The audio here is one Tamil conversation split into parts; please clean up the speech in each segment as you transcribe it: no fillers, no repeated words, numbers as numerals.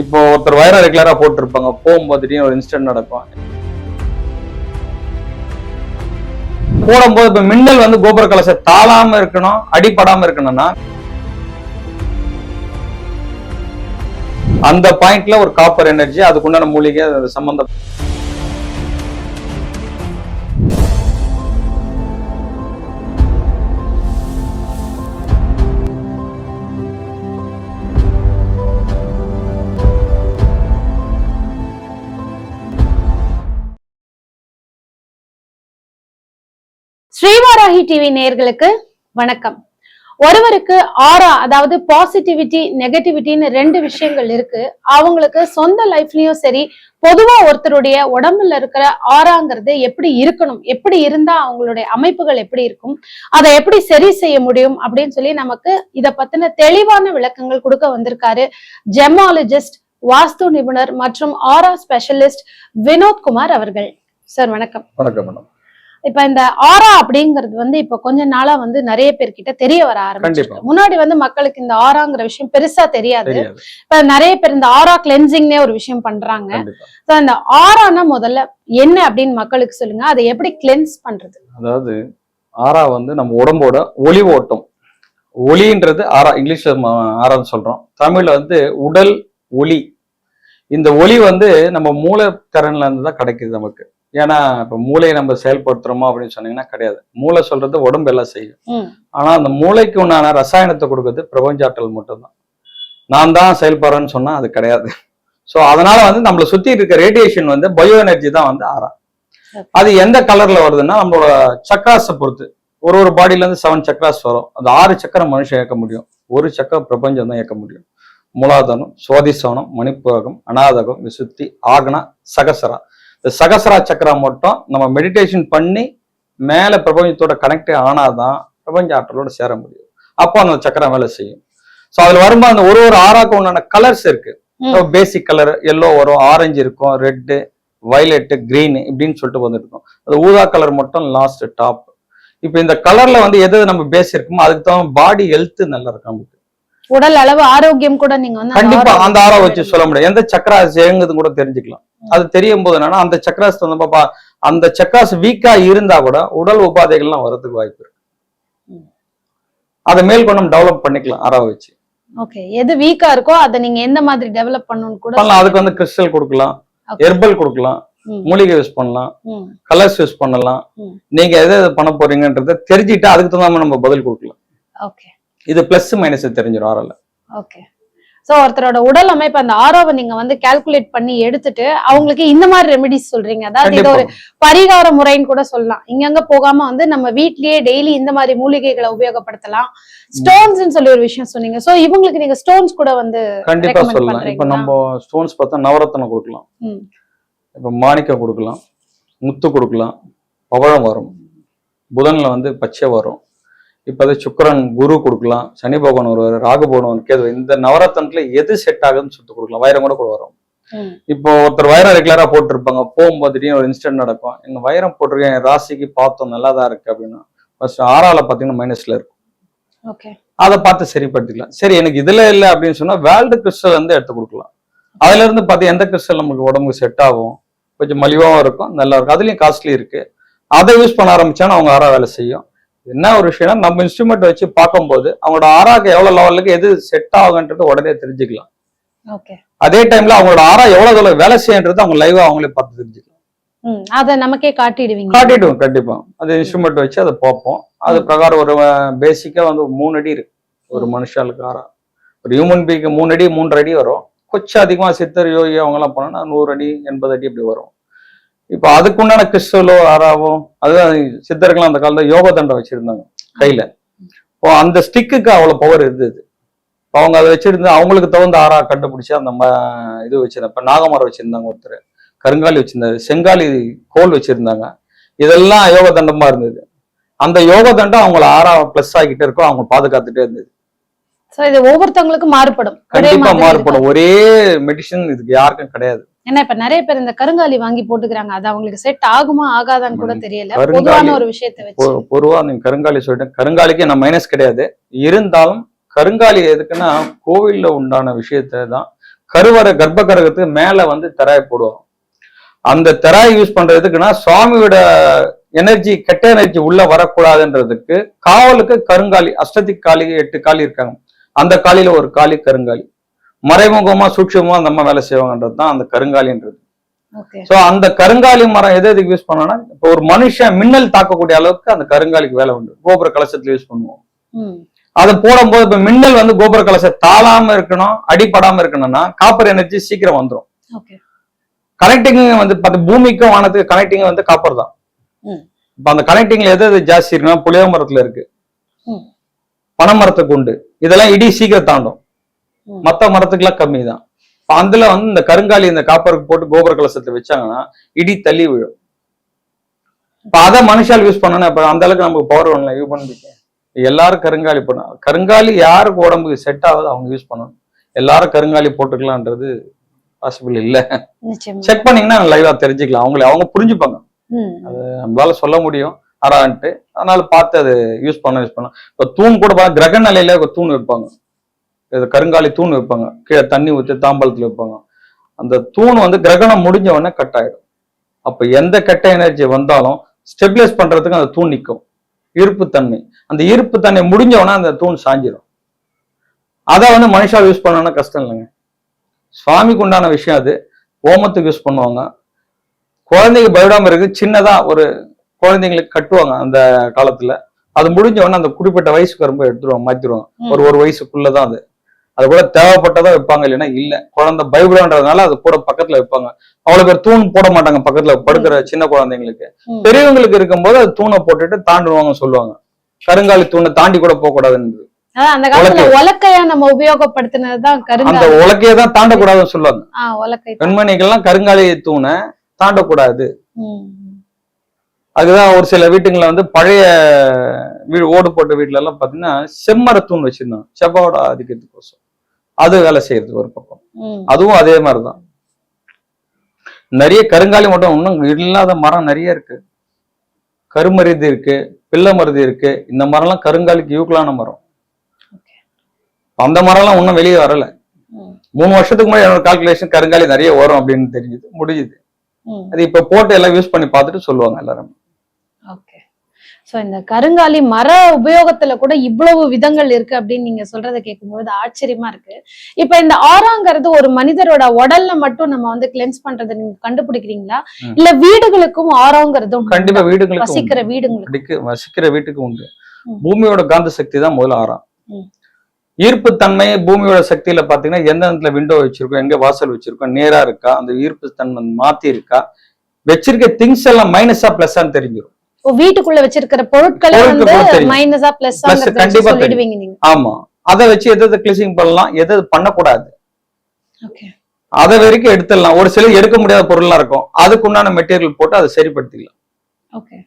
இப்போ ஒருத்தர் வயரை ரெகுலரா போட்டிருப்பாங்க, போகும்போது திடீர்னு ஒரு இன்சிடென்ட் நடக்கும். போடும்போது இப்ப மின்னல் வந்து கோபுர கலசை தாழாம இருக்கணும், அடிபடாம இருக்கணும்னா அந்த பாயிண்ட்ல ஒரு காப்பர் எனர்ஜி, அதுக்குண்டான மூலிகை சம்பந்தம். ஸ்ரீவாராகி டிவி நேயர்களுக்கு வணக்கம். ஒருவருக்கு ஆரா, அதாவது பாசிட்டிவிட்டி நெகட்டிவிட்டின்னு ரெண்டு விஷயங்கள் இருக்கு. அவங்களுக்கு சொந்த லைஃப்லயும் சரி, பொதுவா ஒருத்தருடைய உடம்புல இருக்கிற ஆராங்கிறது எப்படி இருக்கணும், எப்படி இருந்தா அவங்களுடைய அமைப்புகள் எப்படி இருக்கும், அதை எப்படி சரி செய்ய முடியும் அப்படின்னு சொல்லி நமக்கு இத பத்தின தெளிவான விளக்கங்கள் கொடுக்க வந்திருக்காரு ஜெமாலஜிஸ்ட், வாஸ்து நிபுணர் மற்றும் ஆரா ஸ்பெஷலிஸ்ட் வினோத்குமார் அவர்கள். சார் வணக்கம். வணக்கம் மேடம். இப்ப இந்த ஆரா அப்படிங்கிறது வந்து இப்ப கொஞ்ச நாளா வந்து நிறைய பேர்கிட்ட தெரிய வர ஆரம்பிச்சு. முன்னாடி வந்து மக்களுக்கு இந்த ஆராங்கிற விஷயம் பெருசா தெரியாது. இப்ப நிறைய பேர் இந்த ஆரா கிளென்சிங்னே ஒரு விஷயம் பண்றாங்க. இந்த ஆரானா முதல்ல என்ன அப்படின்னு மக்களுக்கு சொல்லுங்க, அதை எப்படி கிளென்ஸ் பண்றது? அதாவது ஆரா வந்து நம்ம உடம்போட ஒளி ஓட்டம். ஒளின்றது ஆரா, இங்கிலீஷ்ல ஆரான்னு சொல்றோம், தமிழ்ல வந்து உடல் ஒளி. இந்த ஒளி வந்து நம்ம மூளைத்திறன்ல இருந்து தான் கிடைக்குது நமக்கு. ஏன்னா இப்ப மூளையை நம்ம செயல்படுத்துறோமா அப்படின்னு சொன்னீங்கன்னா கிடையாது. மூளை சொல்றது உடம்பு எல்லாம் செய்யும். ஆனா அந்த மூளைக்கு உண்டான ரசாயனத்தை கொடுக்கறது பிரபஞ்சாற்றல் மட்டும்தான். நான் தான் செயல்படுறேன்னு சொன்னா அது கிடையாது. ஸோ அதனால வந்து நம்மளை சுத்தி இருக்க ரேடியேஷன் வந்து பயோ எனர்ஜி தான் வந்து ஆரா. அது எந்த கலர்ல வருதுன்னா நம்மளோட சக்கராஸை பொறுத்து. ஒரு பாடியில இருந்து 7 சக்கராஸ் வரும். அந்த 6 சக்கரம் மனுஷன் இயக்க முடியும், ஒரு சக்கரம் பிரபஞ்சம் தான் இயக்க முடியும். மூலாதானம், சுவாதிஸ்தானம், மணிப்பூரகம், அநாதகம், விசுத்தி, ஆக்னா, சகசரா. இந்த சகசரா சக்கரா மட்டும் நம்ம மெடிடேஷன் பண்ணி மேல பிரபஞ்சத்தோட கனெக்ட் ஆனாதான் பிரபஞ்ச ஆற்றலோட சேர முடியும். அப்போ அந்த சக்கரம் வேலை செய்யும். ஸோ அதுல வரும்போது அந்த ஒரு ஆராக்கு உண்டான கலர்ஸ் இருக்கு. பேசிக் கலர் எல்லோ வரும், ஆரஞ்சு இருக்கும், ரெட்டு, வயலட்டு, கிரீன் இப்படின்னு சொல்லிட்டு வந்துட்டு இருக்கும். அது ஊதா கலர் மட்டும் லாஸ்ட் டாப். இப்போ இந்த கலர்ல வந்து எது நம்ம பேஸ் இருக்குமோ அதுக்கு தான் பாடி ஹெல்த் நல்லா இருக்கும், நமக்கு உடல் அளவு ஆரோக்கியம் கூட நீங்க வந்து கண்டிப்பா அந்த ஆரா வச்சு சொல்ல முடியும். எந்த சக்கராஸ் இயங்குது கூட தெரிஞ்சுக்கலாம். அது தெரியும் போது என்னன்னா அந்த சக்கராஸ் வந்து அந்த சக்கராஸ் வீக்கா இருந்தா கூட உடல் உபாதைகள்லாம் வரதுக்கு வாய்ப்பு இருக்கு. அதை மேல்கொண்டு டெவலப் பண்ணிக்கலாம் ஆரா வச்சு. ஓகே, எது வீக்கா இருக்கோ அதை நீங்க எந்த மாதிரி டெவலப் பண்ணனும் கூட பண்ணலாம். அதுக்கு வந்து கிறிஸ்டல் கொடுக்கலாம், ஹெர்பல் கொடுக்கலாம், மூலிகை யூஸ் பண்ணலாம், கலர்ஸ் யூஸ் பண்ணலாம். நீங்க எதை பண்ண போறீங்கன்றத தெரிஞ்சுட்டு அதுக்கு தகுந்த நம்ம பதில் கொடுக்கலாம். ஓகே, இது பிளஸ் மைனஸ் தெரிஞ்சிடும் ஆரால. ஓகே. சோ ஒருத்தரோட உடல் அமைப்பு அந்த ஆராவை நீங்க வந்து கால்குலேட் பண்ணி எடுத்துட்டு அவங்களுக்கு இந்த மாதிரி ரெமெடிஸ் சொல்றீங்க. அதாவது இது ஒரு பரிகார முறைன்னு கூட சொல்லலாம். இங்கங்க போகாம வந்து நம்ம வீட்லயே டெய்லி இந்த மாதிரி மூலிகைகளை உபயோகப்படுத்தலாம். ஸ்டோன்ஸ் சொல்லி ஒரு விஷயம் சொன்னீங்க. சோ இவங்களுக்கு நீங்க ஸ்டோன்ஸ் கூட வந்து கண்டிப்பா சொல்லலாம். இப்ப நம்ம ஸ்டோன்ஸ் பார்த்தா நவரத்னம் கொடுக்கலாம், இப்ப மாணிக்கம் கொடுக்கலாம், முத்து கொடுக்கலாம், பவழம் வரும், புதன்ல வந்து பச்சை வரும். இப்ப சுக்கிரன் குரு கொடுக்கலாம், சனி பகவான் வருவார், ராகு பகவான் கேது. இந்த நவரத்னத்துல எது செட் ஆகுதுன்னு சொல்லிட்டு கொடுக்கலாம். வைரம் கூட வரும். இப்போ ஒருத்தர் வைரம் ரெகுலரா போட்டிருப்பாங்க, போகும்போது திடீர்னு ஒரு இன்சிடென்ட் நடக்கும். எங்க வைரம் போட்டிருக்கேன், என் ராசிக்கு பார்த்தோம் நல்லாதான் இருக்கு அப்படின்னா ஃபர்ஸ்ட் ஆறால பாத்தீங்கன்னா மைனஸ்ல இருக்கும். அதை பார்த்து சரிப்படுத்திக்கலாம். சரி எனக்கு இதுல இல்லை அப்படின்னு சொன்னா வேர்ல்டு கிறிஸ்டல் வந்து எடுத்து கொடுக்கலாம். அதுல இருந்து பார்த்து எந்த கிறிஸ்டல் நமக்கு உடம்புக்கு செட் ஆகும், கொஞ்சம் மலிவாவும் இருக்கும், நல்லா இருக்கும், அதுலயும் காஸ்ட்லி இருக்கு. அதை யூஸ் பண்ண ஆரம்பிச்சாலும் அவங்க ஆறா வேலை செய்யும். என்ன ஒரு விஷயம்னா நம்ம இன்ஸ்ட்ருமெண்ட் வச்சு பார்க்கும்போது அவங்களோட ஆறாக்கு எவ்வளவு லெவலுக்கு எது செட் ஆகுன்றது உடனே தெரிஞ்சுக்கலாம். அதே டைம்ல அவங்களோட ஆறா எவ்வளவு தூரம் வேலை செய்யறது அவங்க லைவா அவங்களே பார்த்து தெரிஞ்சுக்கலாம். அதை நமக்கே காட்டிடுவோம். கண்டிப்பா அது இன்ஸ்ட்ருமெண்ட் வச்சு அதை பார்ப்போம். அது பிரகாரம் ஒரு பேசிக்கா வந்து 3 அடி இருக்கு ஒரு மனுஷாளுக்கு ஆறா. ஒரு ஹியூமன் பீக்கு 3 அடி 3.5 அடி வரும். கொஞ்சம் அதிகமா சித்தர் யோகி அவங்க எல்லாம் போனோம்னா 100 அடி 80 அடி இப்படி வரும். இப்ப அதுக்குண்டான கிறிஸ்டலோ ஆறாவோ, அதுதான் சித்தர்கள்லாம் அந்த காலத்துல யோக தண்டை வச்சிருந்தாங்க கையில. இப்போ அந்த ஸ்டிக்குக்கு அவ்வளவு பவர் இருந்தது. அவங்க அதை வச்சிருந்து அவங்களுக்கு தகுந்த ஆறா கண்டுபிடிச்சு அந்த இது வச்சிருந்தாங்க. இப்ப நாகமரம் வச்சிருந்தாங்க, ஒருத்தர் கருங்காலி வச்சிருந்தாரு, செங்காலி கோல் வச்சிருந்தாங்க. இதெல்லாம் யோக தண்டமா இருந்தது. அந்த யோக தண்டம் அவங்கள ஆறா பிளஸ் ஆகிட்டே இருக்கும், அவங்க பாதுகாத்துட்டே இருந்தது. இது ஒவ்வொருத்தவங்களுக்கும் மாறுபடும், கண்டிப்பா மாறுபடும். ஒரே மெடிசன் இதுக்கு யாருக்கும் கிடையாது. ஏன்னா இப்ப நிறைய பேர் இந்த கருங்காலி வாங்கி போட்டுக்கிறாங்க, அது அவங்களுக்கு செட் ஆகுமா ஆகாதான்னு கூட தெரியல. பொதுவான ஒரு விஷயத்தை வச்சு பொதுவா நீங்க கருங்காலி சொல்லிட்டேன். கருங்காலிக்கு நான் மைனஸ் கிடையாது. இருந்தாலும் கருங்காலி எதுக்குன்னா கோவில்ல உண்டான விஷயத்த தான் கர்ப்ப கிரகத்துக்கு மேல வந்து தெராய் போடுவோம். அந்த தெராய் யூஸ் பண்றதுக்குன்னா சுவாமியோட எனர்ஜி, கெட்ட எனர்ஜி உள்ள வரக்கூடாதுன்றதுக்கு காவலுக்கு கருங்காலி, அஷ்டதிக் காளி 8 காளி இருக்காங்க. அந்த காளியில ஒரு காளி கருங்காலி. மறைமுகமா சூட்சமா நம்ம வேலை செய்வாங்கன்றது தான் அந்த கருங்காலின்றது. சோ அந்த கருங்காலி மரம் எதுக்கு யூஸ் பண்ணோம்னா, இப்போ ஒரு மனுஷன் மின்னல் தாக்கக்கூடிய அளவுக்கு அந்த கருங்காலிக்கு வேலை உண்டு. கோபுர கலசத்துல யூஸ் பண்ணுவோம். அதை போடும்போது இப்ப மின்னல் வந்து கோபுர கலசம் தாளாம இருக்கணும், அடிப்படாம இருக்கணும்னா காப்பர் எனர்ஜி சீக்கிரம் வந்துடும். கனெக்டிங் வந்து பூமிக்கும் வானத்துக்கு கனெக்டிங் வந்து காப்பர் தான். இப்ப அந்த கனெக்டிங்ல எது ஜாஸ்தி இருக்குன்னா புளிய மரத்துல இருக்கு, பனை மரத்துக்கு உண்டு. இதெல்லாம் இடி சீக்கிரம் தாண்டும், மத்த மரத்துக்கு எல்லாம் கம்மி தான். அதுல வந்து இந்த கருங்காலி இந்த காப்பருக்கு போட்டு கோபுர கலசத்துல வச்சாங்கன்னா இடி தள்ளி விழும். இப்ப அதை மனுஷால் யூஸ் பண்ணணும். இப்ப அந்த அளவுக்கு நமக்கு பவர் ஒண்ணு யூஸ் பண்ணிக்க. எல்லாரும் கருங்காலி பண்ண, கருங்காலி யாருக்கு உடம்புக்கு செட் ஆகுது அவங்க யூஸ் பண்ணணும். எல்லாரும் கருங்காலி போட்டுக்கலான்றது பாசிபிள் இல்ல. செக் பண்ணீங்கன்னா லைவா தெரிஞ்சுக்கலாம். அவங்க புரிஞ்சுப்பாங்க. அது நம்மளால சொல்ல முடியும் ஆறான்ட்டு. அதனால பார்த்து அது யூஸ் பண்ண. இப்ப தூண் கூட கிரக நிலையில தூண் வைப்பாங்க, கருங்காலி தூண் வைப்பாங்க. கீழே தண்ணி ஊற்றி தாம்பலத்துல வைப்பாங்க. அந்த தூண் வந்து கிரகணம் முடிஞ்ச உடனே கட் ஆயிடும். அப்ப எந்த கெட்ட எனர்ஜி வந்தாலும் ஸ்டெபிலைஸ் பண்றதுக்கு அந்த தூண் நிற்கும். ஈர்ப்பு தன்மை, அந்த ஈர்ப்பு தன்மை முடிஞ்ச உடனே அந்த தூண் சாஞ்சிடும். அதை வந்து மனுஷா யூஸ் பண்ணணும்னா கஷ்டம் இல்லைங்க. சுவாமிக்கு உண்டான விஷயம் அது. ஹோமத்துக்கு யூஸ் பண்ணுவாங்க. குழந்தைக்கு பயப்படாம இருக்கு, சின்னதா ஒரு குழந்தைங்களுக்கு கட்டுவாங்க அந்த காலத்துல. அது முடிஞ்ச உடனே அந்த குறிப்பிட்ட வயசுக்கு வரும்போது எடுத்துருவாங்க, மாத்திருவாங்க. ஒரு வயசுக்குள்ளதான் அது கூட தேவைப்பட்டதான் வைப்பாங்க, இல்லைன்னா இல்ல. குழந்தை பயப்படுன்றதுனால அது கூட பக்கத்துல வைப்பாங்க. அவ்வளவு பேர் தூண் போட மாட்டாங்க பக்கத்துல படுக்கிற சின்ன குழந்தைங்களுக்கு. பெரியவங்களுக்கு இருக்கும்போது அது தூணை போட்டுட்டு தாண்டுவாங்க சொல்லுவாங்க. கருங்காலி தூணை தாண்டி கூட போக கூடாதுன்னு. அந்த காலத்துல உலக்கையா நம்ம உபயோகப்படுத்தினதுதான் அந்த உலக்கையை தான் தாண்டக்கூடாதுன்னு சொல்லுவாங்க. பெண்மணிகள்லாம் கருங்காலி தூணை தாண்டக்கூடாது. அதுதான் ஒரு சில வீட்டுங்களை வந்து பழைய ஓடு போட்ட வீட்டுல எல்லாம் பாத்தீங்கன்னா செம்மர தூண் வச்சிருந்தாங்க, செவ்வாயோட ஆதிக்கத்துக்கோசம். அது வேலை செய்யறது ஒரு பக்கம். அதுவும் அதே மாதிரிதான். நிறைய கருங்காலி மட்டும் இன்னும் இல்லாத மரம் நிறைய இருக்கு. கருமருதி இருக்கு, பிள்ளை மருதி இருக்கு. இந்த மரம் எல்லாம் கருங்காலிக்கு யூக்கலான மரம். அந்த மரம் எல்லாம் இன்னும் வெளியே வரல. 3 வருஷத்துக்கு முன்னாடி என்னோட கால்குலேஷன் கருங்காலி நிறைய வரும் அப்படின்னு தெரிஞ்சுது, முடியுது. அது இப்ப போட்டு எல்லாம் யூஸ் பண்ணி பார்த்துட்டு சொல்லுவாங்க எல்லாரும். ஓகே. சோ இந்த கருங்காலி மர உபயோகத்துல கூட இவ்வளவு விதங்கள் இருக்கு அப்படின்னு நீங்க சொல்றதை கேட்கும்போது ஆச்சரியமா இருக்கு. இப்ப இந்த ஆறாங்கிறது ஒரு மனிதரோட உடல்ல மட்டும் நம்ம வந்து கிளென்ஸ் பண்றதை நீங்க கண்டுபிடிக்கிறீங்களா, இல்ல வீடுகளுக்கும் ஆறாங்கிறதும்? கண்டிப்பா வீடுகளுக்கு, வசிக்கிற வீட்டுக்கு உண்டு. பூமியோட காந்த சக்தி தான் முதல்ல ஆறாம். ஈர்ப்பு தன்மை பூமியோட சக்தியில பாத்தீங்கன்னா எந்த இடத்துல விண்டோ வச்சிருக்கோம், எங்க வாசல் வச்சிருக்கோம், நேரா இருக்கா, அந்த ஈர்ப்பு தன்மை மாத்தி இருக்கா, வச்சிருக்க திங்ஸ் எல்லாம் மைனஸா பிளஸ்ஸான்னு தெரிஞ்சிடும். வீட்டுக்குள்ள வச்சிருக்கிற பொருட்களை வந்து மைனஸா பிளஸ்ஸா கண்டிப்பா சொல்லிடுவீங்க நீங்க. ஆமா, அதை வச்சு எதை கிளீசிங் பண்ணலாம், எதை பண்ணக்கூடாது, அதை வரைக்கும் எடுத்துடலாம். ஒரு சில எடுக்க முடியாத பொருள்லாம் இருக்கும், அதுக்கு உண்டான மெட்டீரியல் போட்டு அதை சரிப்படுத்திக்கலாம். ஓகே.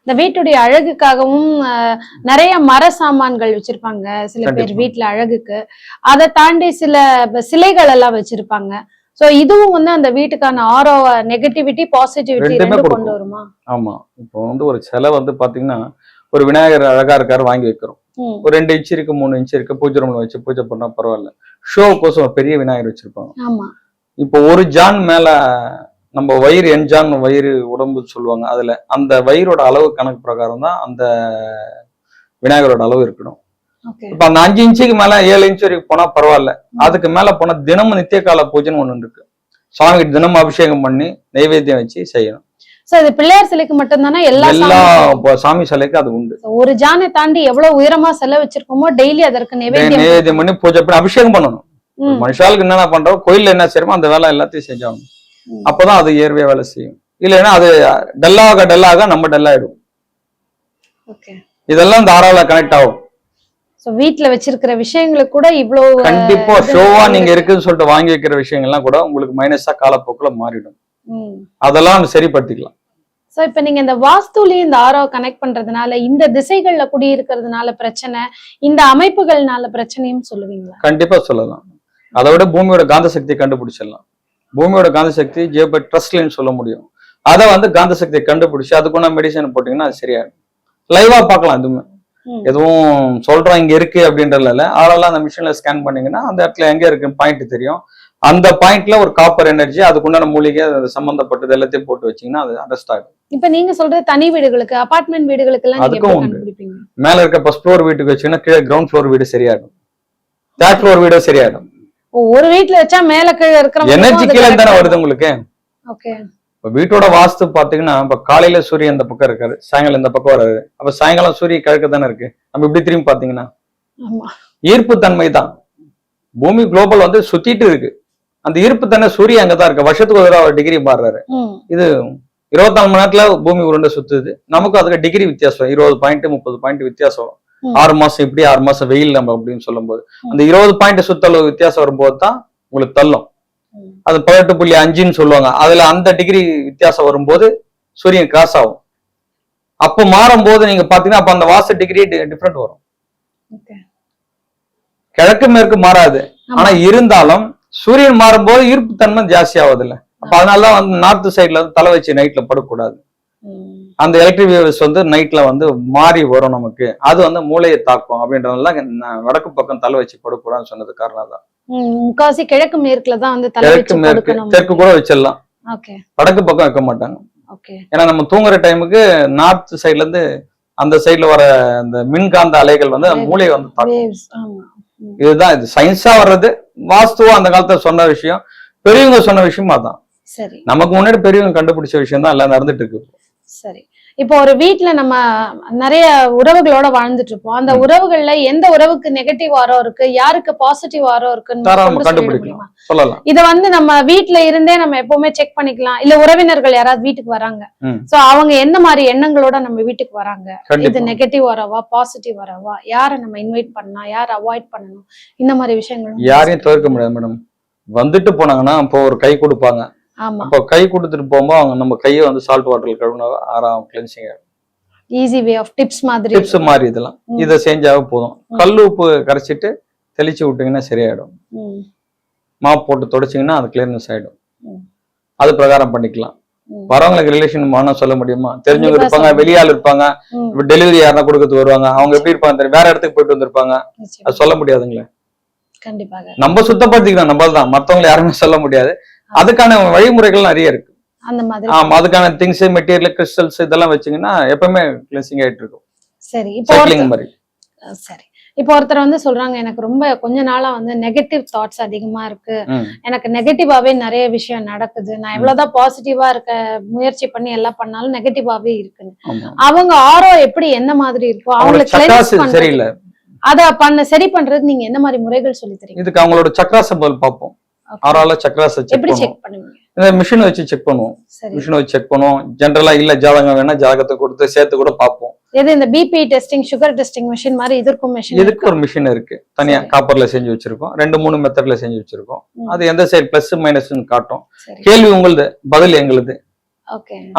இந்த வீட்டுடைய அழகுக்காகவும் நிறைய மர சாமான்கள் வச்சிருப்பாங்க சில பேர் வீட்டுல அழகுக்கு. அதை தாண்டி சில சிலைகள் எல்லாம் வச்சிருப்பாங்க. சோ இதுவும் வந்து அந்த வீட்டுக்கான ஆரோ நெகட்டிவிட்டி பாசிட்டிவிட்டி ரெண்டும் கொண்டு வருமா? ஆமா. இப்போ வந்து ஒரு சிலை வந்து பாத்தீங்கன்னா ஒரு விநாயகர் அழகா இருக்காரு, வாங்கி வைக்கிறோம். ஒரு 2 இன்ச் இருக்கு, 3 இன்ச் இருக்கு, பூஜை ரூம்ல வச்சு பூஜை பண்ணா பரவாயில்ல. ஷோ கோசம் ஒரு பெரிய விநாயகர் வச்சிருப்பாங்க. ஆமா. இப்போ ஒரு ஜான் மேல நம்ம வயிறு என்ஜான் வயிறு உடம்பு சொல்லுவாங்க, அதுல அந்த வயிறோட அளவு கணக்கு பிரகாரம் தான் அந்த விநாயகரோட அளவு இருக்கணும். இப்ப அந்த 5 இன்ச்சுக்கு மேல 7 இன்ச் வரைக்கும் போனா பரவாயில்ல. அதுக்கு மேல போனா தினமும் நித்திய கால பூஜைன்னு ஒண்ணு இருக்கு. சுவாமிக்கு தினமும் அபிஷேகம் பண்ணி நைவேத்தியம் வச்சு செய்யணும். பிள்ளையார் சிலைக்கு மட்டும் தானே? எல்லா சாமி சிலைக்கு அது உண்டு. ஒரு ஜானை தாண்டி எவ்வளவு உயரமா சிலை வச்சிருக்கோமோ டெய்லி அதற்கு நைவேத்தியம் பண்ணி பூஜை பண்ணி அபிஷேகம் பண்ணணும். மனுஷாளுக்கு என்னென்ன பண்றோம், கோயில்ல என்ன செய்யறோமோ அந்த வேலை எல்லாத்தையும் செஞ்சாகணும். அப்பதான் அது இயற்கையா வேலை செய்யும். இல்லைன்னா அது டல்லாக நம்ம டல்லாயிடும். இதெல்லாம் இந்த ஆறால கனெக்ட் ஆகும். வீட்டுல வச்சிருக்கிற விஷயங்களுக்கு கூட இவ்வளவு கண்டிப்பா ஷோவா நீங்க இருக்குன்னு சொல்லிட்டு வாங்கி வைக்கிற விஷயங்கள்லாம் கூட உங்களுக்கு மைனஸா காலப்போக்குல மாறிடும். அதெல்லாம் சரிப்படுத்திக்கலாம். சோ இப்ப நீங்க இந்த வாஸ்துலயும் இந்த ஆரோ கனெக்ட் பண்றதுனால இந்த திசைகள்ல குடியிருக்கிறதுனால பிரச்சனை, இந்த அமைப்புகள்னால பிரச்சனையும் சொல்லுவீங்களா? கண்டிப்பா சொல்லலாம். அதை விட பூமியோட காந்த சக்தியை கண்டுபிடிச்சிடலாம். பூமியோட காந்த சக்தி ஜியோபை ட்ரஸ்ட்லன்னு சொல்ல முடியும். அதை வந்து காந்த சக்தியை கண்டுபிடிச்சு அதுக்குள்ள மெடிசன் போட்டீங்கன்னா அது சரியாயிடும். லைவா பார்க்கலாம். எதுவுமே எதுவும் சொல்றோம் இங்க இருக்கு அப்படின்றதுல ஆளெல்லாம் அந்த மிஷின்ல ஸ்கேன் பண்ணீங்கன்னா அந்த இடத்துல எங்க இருக்கு பாயிண்ட் தெரியும். அந்த பாயிண்ட்ல ஒரு காப்பர் எனர்ஜி அதுக்குண்டான மூலிகை அது சம்பந்தப்பட்டது எல்லாத்தையும் போட்டு வச்சீங்கன்னா அது அரெஸ்ட் ஆகும். இப்ப நீங்க சொல்றது தனி வீடுகளுக்கு, அபார்ட்மெண்ட் வீடுகளுக்கு எல்லாம் நீங்க அதுக்கும் எப்படி உண்டு. கண்டுபிடிப்பீங்க? மேல இருக்க ஃபர்ஸ்ட் ஃப்ளோர் வீட்டுக்கு வச்சீங்கன்னா கீழே கிரவுண்ட் ஃப்ளோர் வீடு சரியாயிடும், தேர்ட் ஃப்ளோர் வீடு சரியாயிடும். ஒரு வீட்ல வச்சா மேல கீழ இருக்கிற எனர்ஜி கீழே தானே வருது உங்களுக்கு. ஓகே. இப்ப வீட்டோட வாஸ்து பாத்தீங்கன்னா இப்ப காலையில சூரியன் இந்த பக்கம் இருக்காரு, சாயங்காலம் இந்த பக்கம் வராது. அப்ப சாயங்காலம் சூரியன் கிழக்கு தானே இருக்கு. நம்ம இப்படி திரும்பி பாத்தீங்கன்னா ஈர்ப்பு தன்மை தான். பூமி குளோபல் வந்து சுத்திட்டு இருக்கு, அந்த ஈர்ப்பு தன்மை சூரியன் அங்கதான் இருக்கு. வருஷத்துக்கு ஒரு டிகிரி மாறுறாரு. இது 24 மணி நேரத்துல பூமி உருண்டை சுத்துது. நமக்கு அதுக்கு டிகிரி வித்தியாசம் 20 பாயிண்ட் 30 பாயிண்ட் வித்தியாசம். 6 மாசம் இப்படி 6 மாசம் வெயில் நம்ம அப்படின்னு சொல்லும் போது அந்த 20 பாயிண்ட் சுத்தளவு வித்தியாசம் வரும்போது தான் உங்களுக்கு தள்ளும். அது 18.5ன்னு சொல்லுவாங்க. அதுல அந்த டிகிரி வித்தியாசம் வரும்போது சூரியன் கிராஸ் ஆகும். அப்ப மாறும்போது நீங்க பாத்தீங்கன்னா அப்ப அந்த வாச டிகிரி டிஃபரெண்ட் வரும். கிழக்கு மேற்கு மாறாது, ஆனா இருந்தாலும் சூரியன் மாறும்போது ஈர்ப்பு தன்மை ஜாஸ்தி ஆகுது இல்ல. அப்ப அதனாலதான் வந்து நார்த் சைட்ல வந்து தலை வச்சு நைட்ல படக்கூடாது. அந்த எலக்ட்ரிக் வேவ்ஸ் வந்து நைட்ல வந்து மாறி வரும் நமக்கு. அது வந்து மூளையை தாக்கும் அப்படின்றதுனால வடக்கு பக்கம் தலை வச்சு படக்கூடாதுன்னு சொன்னது காரணம் தான். முக்காசி கிழக்கு மேற்குல தான் வந்து கிழக்கு மேற்கு தெற்கு கூட வச்சிடலாம், வடக்கு பக்கம் வைக்க மாட்டாங்க. ஏன்னா நம்ம தூங்குற டைமுக்கு நார்த் சைட்ல இருந்து அந்த சைட்ல வர அந்த மின்காந்த அலைகள் வந்து மூளையை வந்து தாக்கும். இதுதான் இது சயின்ஸா வர்றது. வாஸ்துவா அந்த காலத்துல சொன்ன விஷயம், பெரியவங்க சொன்ன விஷயமா தான். நமக்கு முன்னாடி பெரியவங்க கண்டுபிடிச்ச விஷயம் தான் எல்லாம் நடந்துட்டு இருக்கு. சரி, இப்போ ஒரு வீட்டுல நம்ம நிறைய உறவுகளோட வாழ்ந்துட்டு இருப்போம். அந்த உறவுகள்ல எந்த உறவுக்கு நெகட்டிவ் ஆரோ இருக்கு, யாருக்கு பாசிட்டிவ் ஆரோ இருக்குன்னு கண்டுபிடிக்கலாம், சொல்லலாம். இத வந்து நம்ம வீட்டுல இருந்தே நம்ம எப்பவுமே செக் பண்ணிக்கலாம். இல்ல உறவினர்கள் யாராவது வீட்டுக்கு வராங்க, சோ அவங்க எந்த மாதிரி எண்ணங்களோட நம்ம வீட்டுக்கு வராங்க, இது நெகட்டிவ் வரவா பாசிட்டிவ் வரவா, யார நம்ம இன்வைட் பண்ணலாம், யார அவாய்ட் பண்ணணும், இந்த மாதிரி விஷயங்கள் யாரையும் தவிர்க்க முடியாது மேடம். வந்துட்டு போனாங்கன்னா இப்போ ஒரு கை கொடுப்பாங்க. அப்போ கை கொடுத்துட்டு போகும்போது அவங்க நம்ம கையை வந்து சால்ட் வாட்டர்ல கழுவுனா ஆறாம் கிளென்சிங் ஆகும். ஈஸி வே ஆஃப் டிப்ஸ் மாதிரி. டிப்ஸ் மாதிரி இதெல்லாம் இதை செஞ்சாவே போதும். கல் உப்பு கரைச்சிட்டு தெளிச்சு விட்டீங்கன்னா சரியாயிடும். மாப் போட்டு தொடச்சிங்கன்னா அது கிளியர்னஸ் ஆயிடும். அது பிரகாரம் பண்ணிக்கலாம். வரவங்களுக்கு ரிலேஷன் மனம் சொல்ல முடியுமா? தெரிஞ்சவங்க இருப்பாங்க, வெளியாள் இருப்பாங்க, டெலிவரி யாருன்னா கொடுக்கறதுக்கு வருவாங்க, அவங்க எப்படி இருப்பாங்க தெரியும், வேற இடத்துக்கு போயிட்டு வந்திருப்பாங்க, அது சொல்ல முடியாதுங்களே. கண்டிப்பாக நம்ம சுத்தப்படுத்திக்கலாம், நம்ம தான், மத்தவங்களை யாருமே சொல்ல முடியாது. அதுக்கான வழிமுறைகள் நிறைய இருக்கு. ஆமா, அதுக்கான திங்ஸ் மெட்டீரியல் கிறிஸ்டல்ஸ் இதெல்லாம் வச்சீங்கன்னா எப்பவுமே கிளீன்சிங் ஆயிட்டு இருக்கும். சரி, சரி. இப்போ ஒருத்தர் வந்து சொல்றாங்க, எனக்கு ரொம்ப கொஞ்ச நாளா வந்து நெகட்டிவ் தாட்ஸ் அதிகமா இருக்கு, எனக்கு நெகட்டிவாவே நிறைய விஷயம் நடக்குது, நான் எவ்வளவுதான் பாசிட்டிவா இருக்க முயற்சி பண்ணி எல்லாம் பண்ணாலும் நெகட்டிவாவே இருக்குன்னு. அவங்க ஆரோ எப்படி என்ன மாதிரி இருக்கும், அவங்களுக்கு சரியில்லை, அத சரி பண்றது நீங்க என்ன மாதிரி முறைகள் சொல்லி தரீங்க? இதுக்கு அவங்களோட சக்ராச பல் பார்ப்போம். ஆறால சக்ராச செக் பண்ணுவோம். இந்த மிஷின் வச்சு செக் பண்ணுவோம். மிஷின் வச்சு செக் பண்ணுவோம். ஜெனரலா இல்ல ஜாதகம் வேணா ஜாதகத்தை கொடுத்து சேர்த்து கூட பார்ப்போம். இது இந்த BP testing, sugar testing machine மாதிரி இதுக்கும் மிஷின், இதுக்கு ஒரு மிஷின் இருக்கு தனியா, காப்பர்ல செஞ்சு வச்சிருக்கோம். 2-3 மெத்தட்ல செஞ்சு வச்சிருக்கோம். அது எந்த சைடு பிளஸ் மைனஸ்னு காட்டும். கேள்வி உங்களுது, பதில் எங்களுது.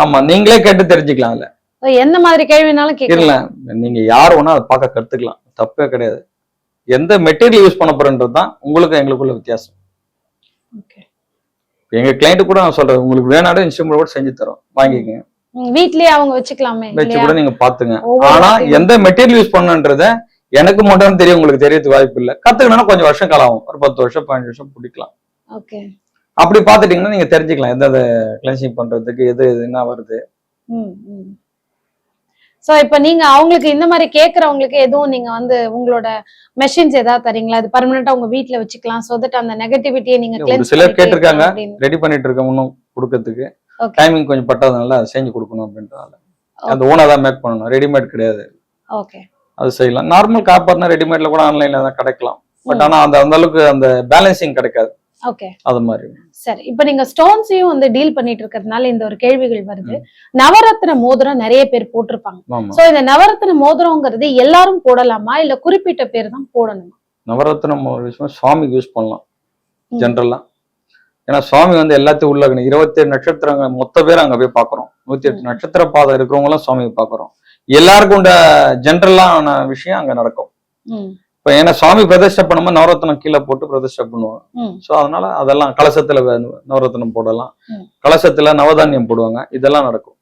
ஆமா, நீங்களே கேட்டு தெரிஞ்சுக்கலாம். அதுல எந்த மாதிரி கேள்வினாலும் கேட்கலாம். நீங்க யார் வேணா அதை பார்க்க கத்துக்கலாம், தப்பே கிடையாது. எந்த மெட்டீரியல் யூஸ் பண்ண போறதுதான் உங்களுக்கு எங்களுக்குள்ள வித்தியாசம். எங்க கிளைண்ட் கூட நான் சொல்றேன், உங்களுக்கு வேணாலும் இன்ஸ்ட்ருமெண்ட் கூட செஞ்சு தரோம், வாங்கிக்கங்க. வீட்லயே அவங்க வச்சுக்கலாமே, வச்சு கூட நீங்க பாத்துங்க. ஆனா எந்த மெட்டீரியல் யூஸ் பண்ணன்றத எனக்கு மட்டும் தெரியும், உங்களுக்கு தெரியறதுக்கு வாய்ப்பு இல்ல. கத்துக்கணும்னா கொஞ்சம் வருஷம் காலம் ஆகும், ஒரு 10 வருஷம் 15 வருஷம் பிடிக்கலாம். அப்படி பாத்துட்டீங்கன்னா நீங்க தெரிஞ்சுக்கலாம் எந்த கிளென்சிங் பண்றதுக்கு எது என்ன வருது. சோ இப்ப நீங்க அவங்களுக்கு இந்த மாதிரி கேக்குறவங்களுக்கு எதுவும் நீங்க வந்து உங்களோட மெஷின்ஸ் ஏதாவது தரீங்களா? அது பர்மனண்டா உங்க வீட்ல வச்சுக்கலாம், சோ தட் அந்த நெகட்டிவிட்டியை நீங்க கிளென்ஸ் சிலர் கேட்டிருக்காங்க, ரெடி பண்ணிட்டு இருக்கோம் இன்னும் கொடுக்கிறதுக்கு. டைமிங் கொஞ்சம் பட்டாதனால செஞ்சு கொடுக்கணும் அப்படின்றதால அந்த ஓனா தான் மேக் பண்ணணும், ரெடிமேட் கிடையாது. ஓகே, அது செய்யலாம். நார்மல் காப்பர்னா ரெடிமேட்ல கூட ஆன்லைன்ல தான் கிடைக்கலாம். பட் ஆனா அந்த அளவுக்கு அந்த பேலன்சிங் கிடைக்காது. ஓகே, அது மாதிரி. சரி, இப்ப நீங்க ஸ்டோன்ஸையும் வந்து டீல் பண்ணிட்டு இருக்கிறதுனால இந்த ஒரு கேள்விகள் வருது. நவரத்ன மோதிரம் நிறைய பேர் போட்டிருப்பாங்க. சோ இந்த நவரத்ன மோதிரம்ங்கிறது எல்லாரும் போடலாமா, இல்ல குறிப்பிட்ட பேர் தான் போடணுமா? நவரத்னம் ஒரு விஷயம் சுவாமிக்கு யூஸ் பண்ணலாம் ஜென்ரலா. ஏன்னா சுவாமி வந்து எல்லாத்தையும் உள்ள 27 நட்சத்திரங்கள் மொத்த பேர் அங்க போய் பாக்குறோம். 108 நட்சத்திர பாதை இருக்கிறவங்க எல்லாம் சுவாமியை பாக்குறோம். எல்லாருக்கும் உண்ட ஜென்ரலான விஷயம் அங்க நடக்கும். இப்ப ஏன்னா சுவாமி பிரதிஷ்டை பண்ணும்போது நவரத்னம் கீழே போட்டு பிரதிஷ்டை பண்ணுவோம். சோ அதனால அதெல்லாம் கலசத்துல நவரத்னம் போடலாம், கலசத்துல நவதானியம் போடுவாங்க, இதெல்லாம் நடக்கும்.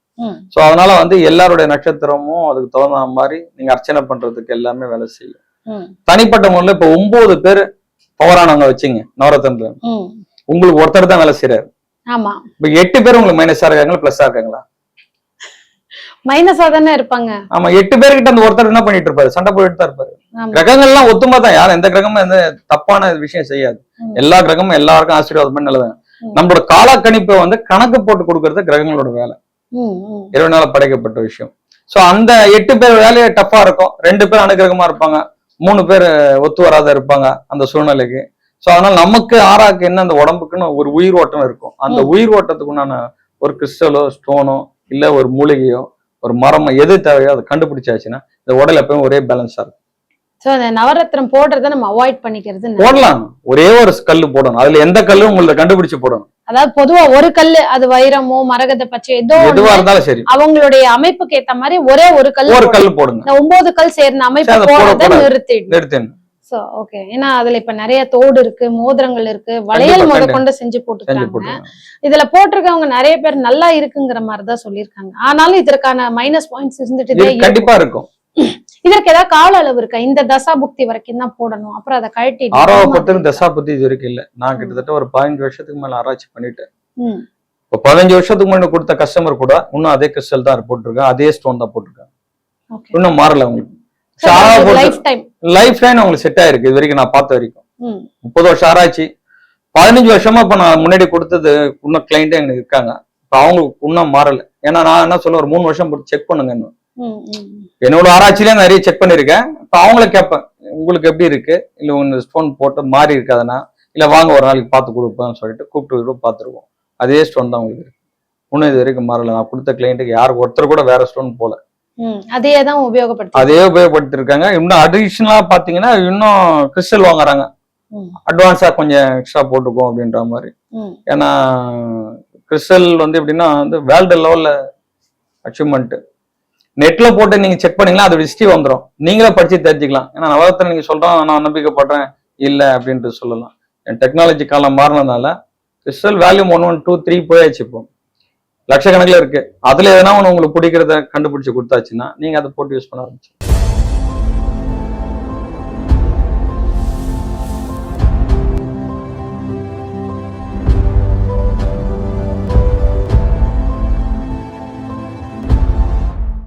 சோ அதனால வந்து எல்லாருடைய நட்சத்திரமும் அதுக்கு தகுந்த மாதிரி நீங்க அர்ச்சனை பண்றதுக்கு எல்லாமே வேலை செய்யும். தனிப்பட்ட முறையில இப்ப 9 பேர் பவரானவங்க வச்சுங்க நவரத்னத்துல. உங்களுக்கு ஒருத்தர் தான் வேலை செய்யறாரு. ஆமா, இப்ப 8 பேர் உங்களுக்கு மைனஸா இருக்காங்களா பிளஸ்ஸா இருக்காங்களா? மைனஸா தானே இருப்பாங்க. ஆமா, 8 பேர்கிட்ட அந்த ஒருத்தர் என்ன பண்ணிட்டு இருப்பாரு? சண்டை போயிட்டு தான் இருப்பாரு. ஆமா. கிரகங்கள்லாம் ஒத்துமா தான், யாரும் எந்த கிரகமும் எந்த தப்பான விஷயம் செய்யாது. எல்லா கிரகமும் எல்லாருக்கும் ஆசீர்வாதம் பண்ணி நல்லது. நம்மளோட காலக்கணிப்பை வந்து கணக்கு போட்டு கொடுக்கறது கிரகங்களோட வேலை. இறைவனால படைக்கப்பட்ட விஷயம். சோ அந்த 8 பேர் வேலையை டஃபா இருக்கும். 2 பேர் அனுகிரகமா இருப்பாங்க, 3 பேர் ஒத்து வராத இருப்பாங்க அந்த சூழ்நிலைக்கு. சோ அதனால நமக்கு ஆறாக்கு என்ன, அந்த உடம்புக்குன்னு ஒரு உயிர் ஓட்டம் இருக்கும். அந்த உயிர் ஓட்டத்துக்கு உண்டான ஒரு கிறிஸ்டலோ ஸ்டோனோ இல்ல ஒரு மூலிகையோ ஒரு மரமோ எது தேவையோ அதை கண்டுபிடிச்சாச்சுன்னா இந்த உடல் எப்பவும் ஒரே பேலன்ஸா இருக்கும். சோ அந்த நவரத்னம் போடுறத நம்ம அவாய்ட் பண்ணிக்கிறது. போடலாம், ஒரே ஒரு கல்லு போடணும். அதுல எந்த கல்லும் உங்களை கண்டுபிடிச்சு போடணும். அதாவது பொதுவா ஒரு கல்லு, அது வைரமோ மரகத பச்சை எதுவா இருந்தாலும் சரி, அவங்களுடைய அமைப்புக்கு ஏத்த மாதிரி ஒரே ஒரு கல்லு போடுங்க. 9 கல் சேர்ந்த அமைப்பு போடுறத நிறுத்திடணும். So okay. ஏன்னா அதுல இப்ப நிறைய தோடு இருக்கு, மோதிரங்கள் இருக்கு, வளையல் முதற்கொண்டு செஞ்சு போட்டுருக்காங்க. இதுல போட்டிருக்கவங்க நிறைய பேர் நல்லா இருக்குங்கிற மாதிரிதான் சொல்லியிருக்காங்க. ஆனாலும் இதற்கான மைனஸ் பாயிண்ட்ஸ் இருந்துட்டு கண்டிப்பா இருக்கும். இதற்கு ஏதாவது கால அளவு இருக்கா? இந்த தசா புக்தி வரைக்கும் தான் போடணும், அப்புறம் அதை கழட்டி ஆறாவது தசா புத்தி இது வரைக்கும் இல்ல. நான் கிட்டத்தட்ட ஒரு 15 வருஷத்துக்கு மேல ஆராய்ச்சி பண்ணிட்டேன். இப்போ 15 வருஷத்துக்கு முன்னாடி கொடுத்த கஸ்டமர் கூட இன்னும் அதே கிறிஸ்டல் தான் போட்டிருக்கேன், அதே ஸ்டோன் தான் போட்டிருக்கேன், இன்னும் மாறல. உங்களுக்கு லைஃப் டைம் உங்களுக்கு செட் ஆயிருக்கு. இது வரைக்கும் நான் பார்த்த வரைக்கும் 30 வருஷம் ஆராய்ச்சி. 15 வருஷமா இப்ப நான் முன்னாடி கொடுத்தது இன்னும் கிளைண்டே எனக்கு இருக்காங்க. இப்ப அவங்களுக்கு இன்னும் மாறல. ஏன்னா நான் என்ன சொல்ல, ஒரு 3 வருஷம் செக் பண்ணுங்க. இன்னும் என்னோட ஆராய்ச்சியிலே நிறைய செக் பண்ணிருக்கேன். இப்ப அவங்கள கேட்பேன், உங்களுக்கு எப்படி இருக்கு, இல்ல உங்க ஸ்டோன் போட்டு மாறி இருக்காதுன்னா, இல்ல வாங்க ஒரு நாளைக்கு பார்த்து கொடுப்பேன்னு சொல்லிட்டு கூப்பிட்டு பார்த்துருவோம். அதே ஸ்டோன் தான் உங்களுக்கு இருக்கு, இன்னும் இது வரைக்கும் மாறல. நான் கொடுத்த கிளைண்ட்டுக்கு யாருக்கு ஒருத்தர் கூட வேற ஸ்டோன் போல, அதே உபயோகப்படுத்தி இருக்காங்க. இன்னும் அடிஷனலா பாத்தீங்கன்னா இன்னும் கிறிஸ்டல் வாங்குறாங்க, அட்வான்ஸா கொஞ்சம் எக்ஸ்ட்ரா போட்டுக்கும் அப்படின்ற மாதிரி. ஏன்னா கிறிஸ்டல் வந்து எப்படின்னா வந்து வேர்ல்டு லெவல்ல அச்சீவ்மெண்ட். நெட்ல போட்டு நீங்க செக் பண்ணீங்கன்னா அது ஹிஸ்டரி வந்துடும், நீங்களே படிச்சு தெரிஞ்சுக்கலாம். ஏன்னா நவரத்னம் நீங்க சொல்றோம் நான் நம்பிக்கைப்படுறேன் இல்ல அப்படின்ட்டு சொல்லலாம். என் டெக்னாலஜி காலம் மாறினதுனால கிறிஸ்டல் வேல்யூம் 1, 1, 2, 3 போயாச்சு. இப்போ லட்சக்கணக்கில் இருக்கு. அதுல எதனா ஒன்று உங்களுக்கு பிடிக்கிறத கண்டுபிடிச்சு கொடுத்தாச்சுன்னா நீங்க அதை போட்டு யூஸ் பண்ண ஆரம்பிச்சு.